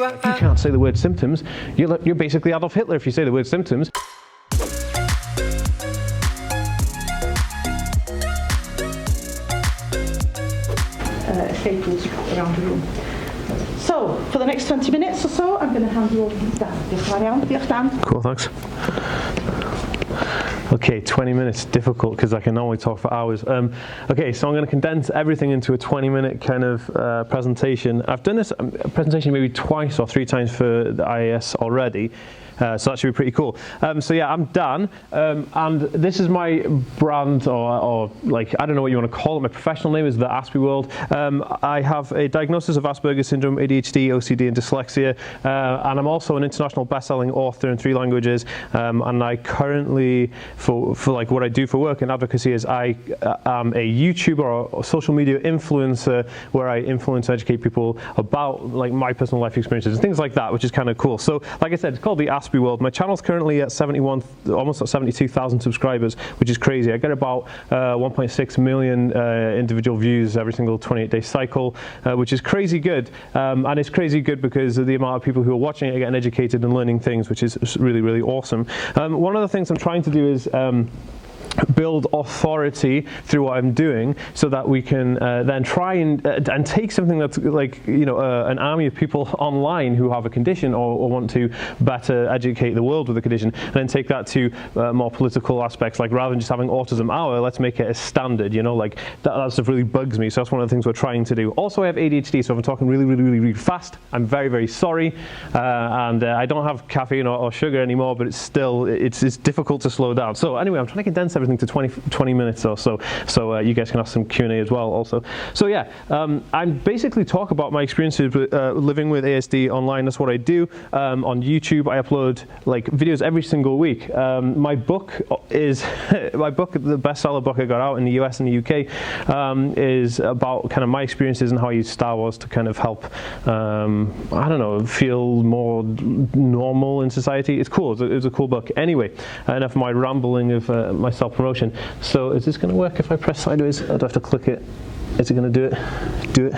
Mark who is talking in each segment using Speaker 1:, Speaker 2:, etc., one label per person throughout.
Speaker 1: If you can't say the word symptoms, you're basically Adolf Hitler if you say the word symptoms.
Speaker 2: Staples around the room. So, for the next 20 minutes or so, I'm going to hand you over to Dan. Diolch yn fawr, diolch Dan.
Speaker 1: Cool, thanks. Okay, 20 minutes, difficult because I can normally talk for hours. Okay, so I'm going to condense everything into a 20-minute kind of presentation. I've done this presentation maybe twice or 3 times for the IAS already. So that should be pretty cool. So yeah, I'm Dan, and this is my brand, or like, I don't know what you want to call it. My professional name is TheAspieWorld. I have a diagnosis of Aspergers syndrome, ADHD, OCD, and dyslexia, and I'm also an international best-selling author in 3 languages. And I currently, for like what I do for work in advocacy, is I am a YouTuber or social media influencer, where I influence and educate people about like my personal life experiences and things like that, which is kind of cool. So like I said, it's called the Aspie World. My channel's currently at almost at 72,000 subscribers, which is crazy. I get about 1.6 million individual views every single 28-day cycle, which is crazy good. And it's crazy good because of the amount of people who are watching it are getting educated and learning things, which is really, really awesome. One of the things I'm trying to do is build authority through what I'm doing, so that we can then try and take something that's like, you know, an army of people online who have a condition or want to better educate the world with a condition, and then take that to more political aspects. Like, rather than just having Autism Hour, let's make it a standard, you know, like that stuff really bugs me. So that's one of the things we're trying to do. Also, I have ADHD, so if I'm talking really fast, I'm very sorry, and I don't have caffeine or sugar anymore, but it's still, it's difficult to slow down. So anyway, I'm trying to condense everything to 20 minutes or so, so you guys can ask some Q&A as well also. So yeah, I basically talk about my experiences with, living with ASD online. That's what I do. On YouTube, I upload like videos every single week. My book is, the bestseller book I got out in the US and the UK, is about kind of my experiences and how I use Star Wars to kind of help, I don't know, feel more normal in society. It's cool. It's a cool book. Anyway, enough of my rambling of my self-promotion. So is this going to work if I press sideways? I'd have to click it. Is it going to do it? Do it.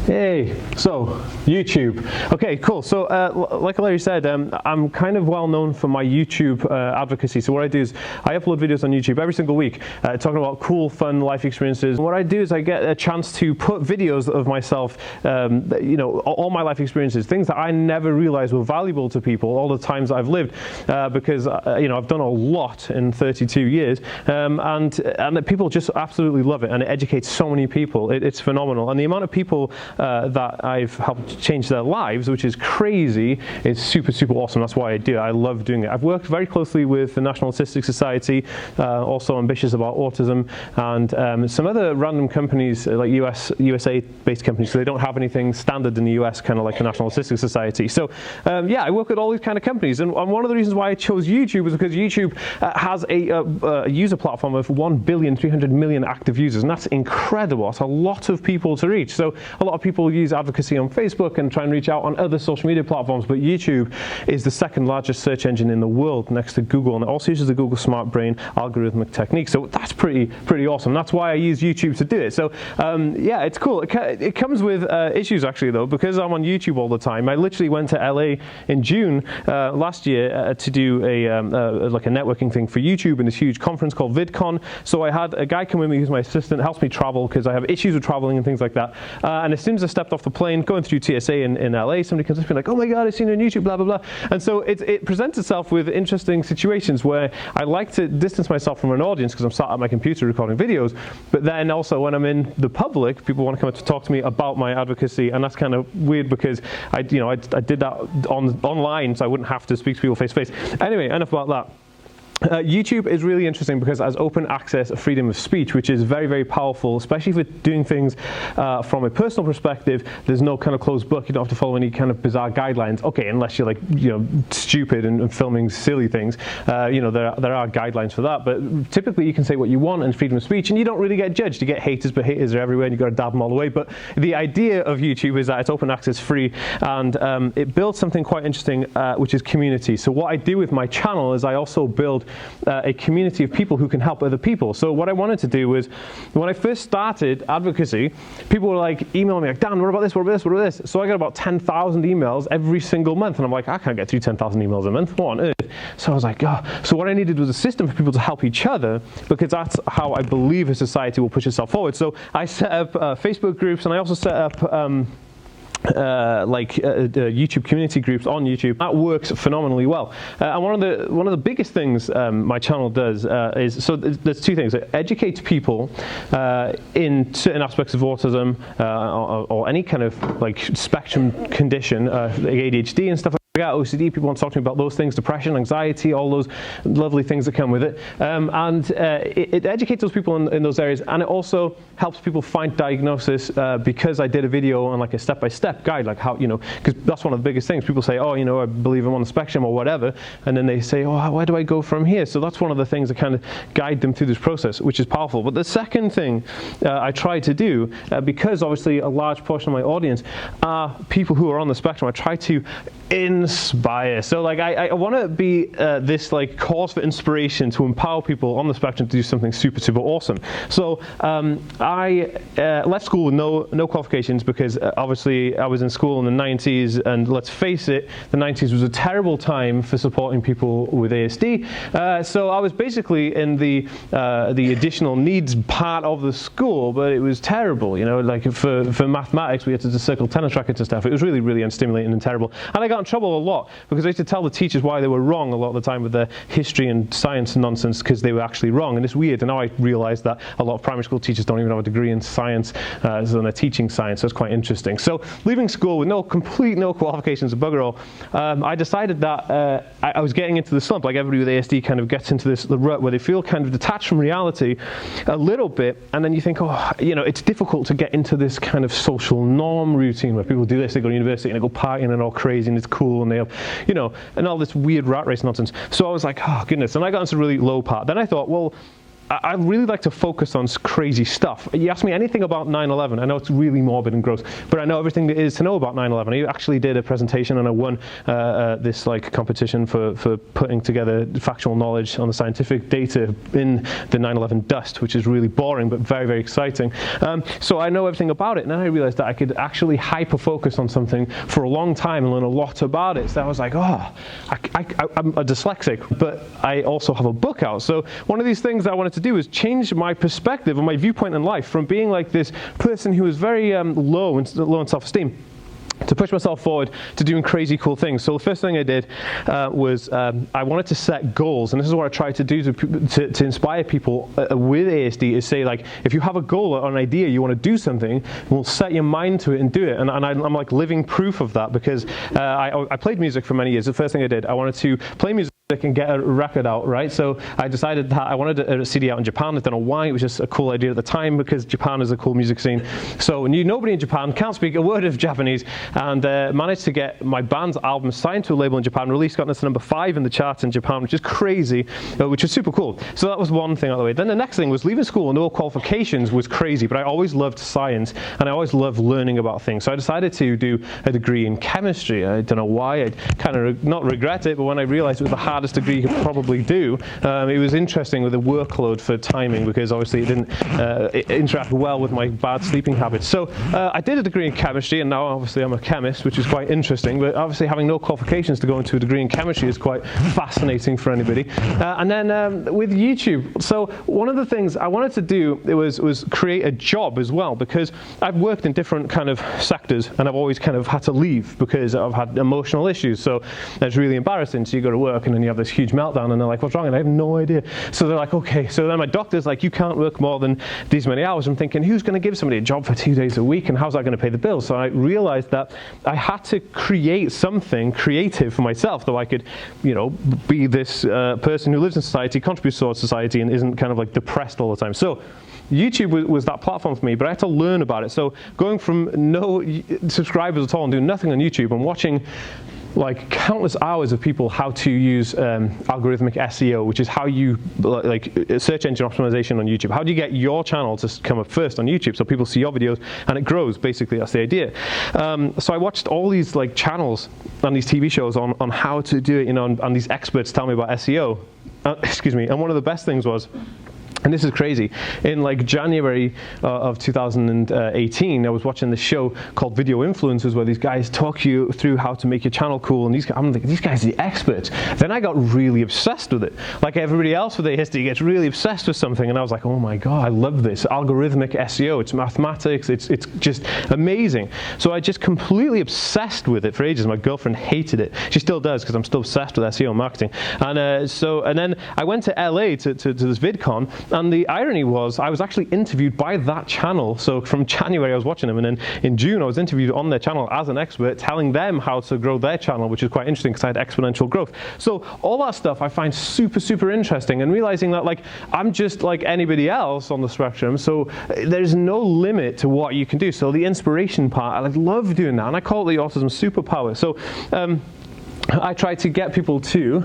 Speaker 1: Hey, so YouTube. Okay, cool. So like Larry said, I'm kind of well known for my YouTube advocacy. So what I do is I upload videos on YouTube every single week, talking about cool, fun life experiences. And what I do is I get a chance to put videos of myself, you know, all my life experiences, things that I never realized were valuable to people, all the times I've lived, because you know, I've done a lot in 32 years, and people just absolutely love it, and it educates so many people. It's phenomenal, and the amount of people that I've helped change their lives, which is crazy, is super awesome. That's why I do it. I love doing it. I've worked very closely with the National Autistic Society, also ambitious about autism, and some other random companies, like USA-based companies, so they don't have anything standard in the US, kind of like the National Autistic Society. So yeah, I work with all these kind of companies, and one of the reasons why I chose YouTube is because YouTube has a user platform of 1,300,000,000 active users, and that's incredible. That's a lot of people to reach. So a lot of people use advocacy on Facebook and try and reach out on other social media platforms, but YouTube is the 2nd largest search engine in the world, next to Google, and it also uses the Google Smart Brain algorithmic technique. So that's pretty awesome. That's why I use YouTube to do it. So yeah, it's cool. It comes with issues actually though, because I'm on YouTube all the time. I literally went to LA in June last year to do like a networking thing for YouTube in this huge conference called VidCon. So I had a guy come with me who's my assistant, helps me travel because I have issues with traveling and things like that. And as soon as I stepped off the plane, going through TSA in LA, somebody comes up to me like, oh my God, I've seen you on YouTube, blah, blah, blah. And so it presents itself with interesting situations where I like to distance myself from an audience because I'm sat at my computer recording videos, but then also when I'm in the public, people want to come up to talk to me about my advocacy, and that's kind of weird because I did that online, so I wouldn't have to speak to people face to face. Anyway, enough about that. YouTube is really interesting because it has open access freedom of speech, which is very powerful, especially for doing things from a personal perspective. There's no kind of closed book. You don't have to follow any kind of bizarre guidelines. Okay, unless you're like, you know, stupid and filming silly things. You know, there are guidelines for that, but typically you can say what you want and freedom of speech, and you don't really get judged. You get haters, but haters are everywhere, and you've got to dab them all the way. But the idea of YouTube is that it's open access free, and it builds something quite interesting, which is community. So what I do with my channel is I also build a community of people who can help other people. So what I wanted to do was, when I first started advocacy, people were like emailing me like, Dan, what about this, what about this, what about this? So I got about 10,000 emails every single month, and I'm like, I can't get through 10,000 emails a month, what on earth? So I was like, oh. So what I needed was a system for people to help each other, because that's how I believe a society will push itself forward. So I set up Facebook groups, and I also set up YouTube community groups on YouTube. That works phenomenally well. And one of the biggest things my channel does is, so there's two things. It educates people in certain aspects of autism or any kind of like spectrum condition, like ADHD and stuff like that, OCD. People want to talk to me about those things, depression, anxiety, all those lovely things that come with it. It educates those people in those areas, and it also helps people find diagnosis, because I did a video on like a step-by-step guide, like how, because that's one of the biggest things. People say, oh, I believe I'm on the spectrum or whatever, and then they say, oh, where do I go from here? So that's one of the things that kind of guide them through this process, which is powerful. But the second thing I try to do, because obviously a large portion of my audience are people who are on the spectrum, I try to inspire. So like I want to be this like cause for inspiration to empower people on the spectrum to do something super, super awesome. So I left school with no qualifications, because obviously I was in school in the 90s, and let's face it, the 90s was a terrible time for supporting people with ASD. So I was basically in the additional needs part of the school, but it was terrible. Like for mathematics, we had to circle tenor trackers and stuff. It was really, really unstimulating and terrible. And I got in trouble a lot, because I used to tell the teachers why they were wrong a lot of the time with their history and science nonsense, because they were actually wrong. And it's weird, and now I realize that a lot of primary school teachers don't even have a degree in science, so they're teaching science, so it's quite interesting. So leaving school with no qualifications, a bugger all, I decided that I was getting into the slump, like everybody with ASD kind of gets into the rut where they feel kind of detached from reality a little bit, and then you think, oh, it's difficult to get into this kind of social norm routine where people do this, they go to university and they go partying and all crazy and it's cool, and they have, and all this weird rat race nonsense. So I was like, oh goodness, and I got into a really low part. Then I thought, well, I really like to focus on crazy stuff. You ask me anything about 9/11, I know it's really morbid and gross, but I know everything there is to know about 9/11. I actually did a presentation, and I won this like competition for putting together factual knowledge on the scientific data in the 9/11 dust, which is really boring but very, very exciting. So I know everything about it, and then I realized that I could actually hyper-focus on something for a long time and learn a lot about it. So I was like, oh, I'm a dyslexic, but I also have a book out. So one of these things I wanted to do is change my perspective and my viewpoint in life from being like this person who was very low in self-esteem, to push myself forward to doing crazy cool things. So the first thing I did was I wanted to set goals, and this is what I tried to do to inspire people with ASD, is say, like, if you have a goal or an idea, you want to do something, well, set your mind to it and do it. And I'm like living proof of that, because I played music for many years. The first thing I did, I wanted to play music and get a record out, right? So I decided that I wanted a CD out in Japan. I don't know why, it was just a cool idea at the time, because Japan is a cool music scene. So I knew nobody in Japan, can't speak a word of Japanese, and managed to get my band's album signed to a label in Japan, released, got us to #5 in the charts in Japan, which is crazy, which was super cool. So that was one thing out of the way. Then the next thing was leaving school with no qualifications was crazy, but I always loved science, and I always loved learning about things. So I decided to do a degree in chemistry. I don't know why, I kind of not regret it, but when I realized it was the hardest degree you could probably do, it was interesting with the workload for timing, because obviously it didn't interact well with my bad sleeping habits. So I did a degree in chemistry, and now obviously I'm a chemist, which is quite interesting, but obviously having no qualifications to go into a degree in chemistry is quite fascinating for anybody. And then with YouTube, so one of the things I wanted to do was create a job as well, because I've worked in different kind of sectors, and I've always kind of had to leave because I've had emotional issues. So it's really embarrassing. So you go to work and then you have this huge meltdown, and they're like, what's wrong? And I have no idea. So they're like, okay. So then my doctor's like, you can't work more than these many hours. I'm thinking, who's going to give somebody a job for 2 days a week, and how's that going to pay the bills? So I realized that I had to create something creative for myself, though I could, be this person who lives in society, contributes towards society, and isn't kind of like depressed all the time. So YouTube was that platform for me, but I had to learn about it. So going from no subscribers at all and doing nothing on YouTube and watching like countless hours of people how to use algorithmic SEO, which is how you like search engine optimization on YouTube. How do you get your channel to come up first on YouTube so people see your videos and it grows? Basically, that's the idea. So I watched all these like channels and these TV shows on how to do it, you know, and these experts tell me about SEO. Excuse me. And one of the best things was, and this is crazy, in like January of 2018, I was watching this show called Video Influencers, where these guys talk you through how to make your channel cool, and I'm like, these guys are the experts. Then I got really obsessed with it. Like everybody else with their history gets really obsessed with something, and I was like, oh my God, I love this. Algorithmic SEO, it's mathematics, it's just amazing. So I just completely obsessed with it for ages. My girlfriend hated it. She still does, because I'm still obsessed with SEO marketing. And then I went to LA to this VidCon, and the irony was I was actually interviewed by that channel. So from January I was watching them, and then in June I was interviewed on their channel as an expert, telling them how to grow their channel, which is quite interesting because I had exponential growth. So all that stuff I find super, super interesting, and realizing that like I'm just like anybody else on the spectrum, so there's no limit to what you can do. So the inspiration part, I love doing that, and I call it the autism superpower. So I try to get people to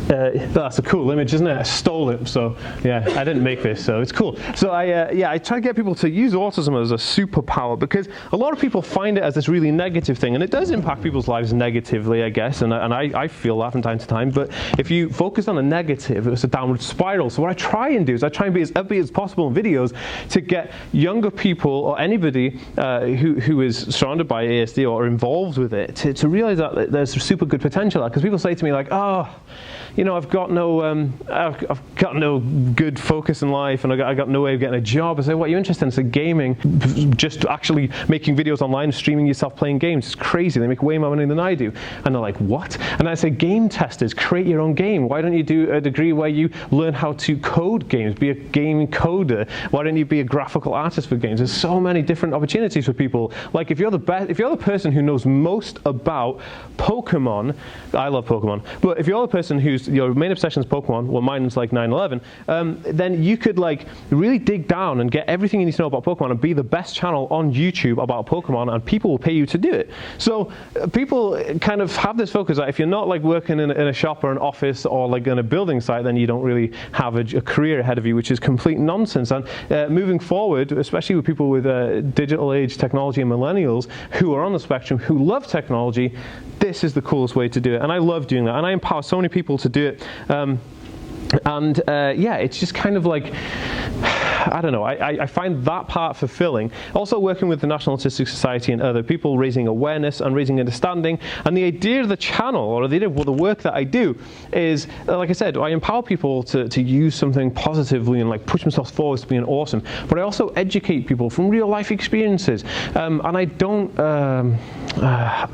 Speaker 1: that's a cool image, isn't it? I stole it, so yeah, I didn't make this, so it's cool. So I try to get people to use autism as a superpower, because a lot of people find it as this really negative thing, and it does impact people's lives negatively, I guess, and I feel that from time to time. But if you focus on the negative, it's a downward spiral. So what I try and do is I try and be as upbeat as possible in videos to get younger people or anybody who is surrounded by ASD or involved with it to realize that there's super good potential. Because people say to me like, oh, you know, I've got no good focus in life, and I got no way of getting a job. I say, what are you interested in? I say, gaming. Just actually making videos online, streaming yourself playing games. It's crazy. They make way more money than I do. And they're like, what? And I say, game testers, create your own game. Why don't you do a degree where you learn how to code games, be a game coder? Why don't you be a graphical artist for games? There's so many different opportunities for people. Like if you're the person who knows most about Pokemon, I love Pokemon, but if you're the person who's your main obsession is Pokemon, well mine is like 9/11, then you could like really dig down and get everything you need to know about Pokemon and be the best channel on YouTube about Pokemon, and people will pay you to do it. So people kind of have this focus that if you're not like working in a shop or an office or like in a building site, then you don't really have a career ahead of you, which is complete nonsense. And moving forward, especially with people with digital age technology and millennials who are on the spectrum, who love technology, this is the coolest way to do it. And I love doing that, and I empower so many people to do it. Yeah, it's just kind of like, I don't know, I find that part fulfilling. Also working with the National Autistic Society and other people, raising awareness and raising understanding. And the idea of the channel, or the idea of the work that I do is, like I said, I empower people to use something positively and like push themselves forward to being awesome. But I also educate people from real life experiences. And I don't,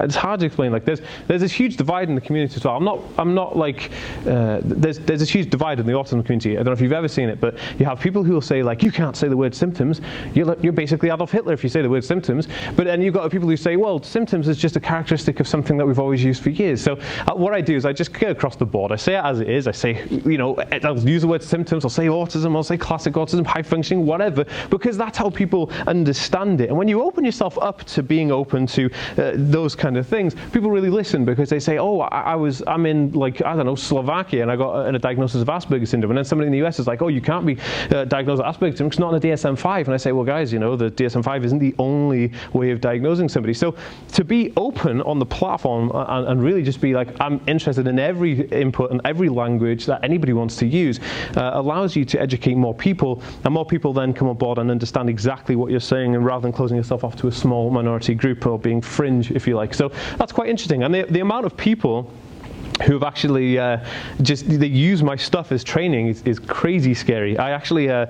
Speaker 1: it's hard to explain. Like there's this huge divide in the community as well. I'm not like, there's this huge divide in the autism community. I don't know if you've ever seen it, but you have people who will say like, you can't say the word symptoms. You're basically Adolf Hitler if you say the word symptoms. But then you've got people who say, well, symptoms is just a characteristic of something that we've always used for years. So what I do is I just go across the board. I say it as it is. I say, you know, I'll use the word symptoms. I'll say autism. I'll say classic autism, high functioning, whatever, because that's how people understand it. And when you open yourself up to being open to those kind of things, people really listen, because they say, oh, I'm in like, I don't know, Slovakia, and I got a diagnosis of Aspergers syndrome. And then somebody in the US is like, oh, you can't be diagnosed with Aspergers syndrome. It's not in the DSM-5. And I say, well, guys, you know, the DSM-5 isn't the only way of diagnosing somebody. So to be open on the platform and really just be like, I'm interested in every input and every language that anybody wants to use, allows you to educate more people, and more people then come on board and understand exactly what you're saying, and rather than closing yourself off to a small minority group or being fringe, if you like. So that's quite interesting. And the amount of people who have actually they use my stuff as training is crazy scary. I actually I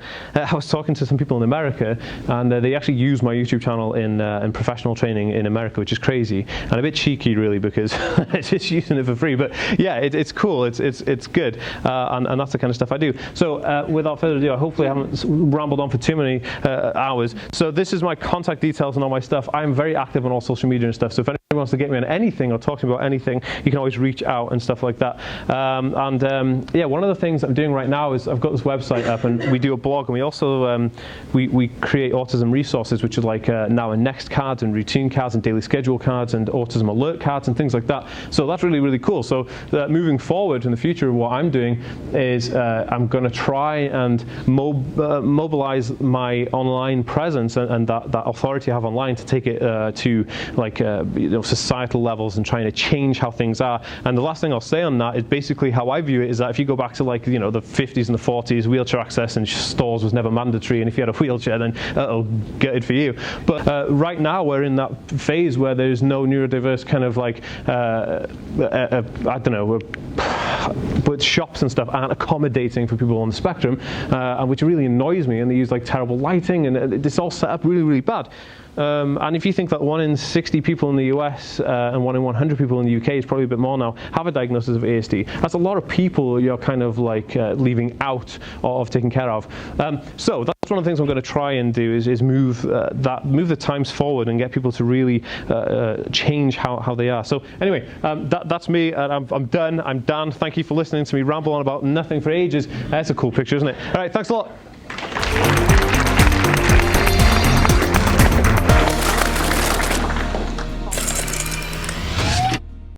Speaker 1: was talking to some people in America, and they actually use my YouTube channel in professional training in America, which is crazy and a bit cheeky really, because it's just using it for free. But yeah, it's cool. It's good, and that's the kind of stuff I do. So without further ado, hopefully I haven't rambled on for too many hours. So this is my contact details and all my stuff. I'm very active on all social media and stuff. So if wants to get me on anything or talk to me about anything, you can always reach out and stuff like that. Yeah, one of the things I'm doing right now is I've got this website up, and we do a blog, and we also we create autism resources, which are like now in next cards and routine cards and daily schedule cards and autism alert cards and things like that. So that's really, really cool. So moving forward in the future, what I'm doing is I'm going to try and mobilize my online presence and that authority I have online to take it to like societal levels and trying to change how things are. And the last thing I'll say on that is basically how I view it is that if you go back to like the 50s and the 40s, wheelchair access in stores was never mandatory, and if you had a wheelchair, then that'll get it for you. But right now we're in that phase where there's no neurodiverse kind of like I don't know, but shops and stuff aren't accommodating for people on the spectrum, and which really annoys me. And they use like terrible lighting, and it's all set up really, really bad. And if you think that 1 in 60 people in the US and 1 in 100 people in the UK, is probably a bit more now, have a diagnosis of ASD, that's a lot of people you're kind of like leaving out of taking care of. So that's one of the things I'm going to try and do is move the times forward and get people to really change how they are. So anyway, that's me. I'm done. I'm Dan. Thank you for listening to me ramble on about nothing for ages. That's a cool picture, isn't it? All right, thanks a lot.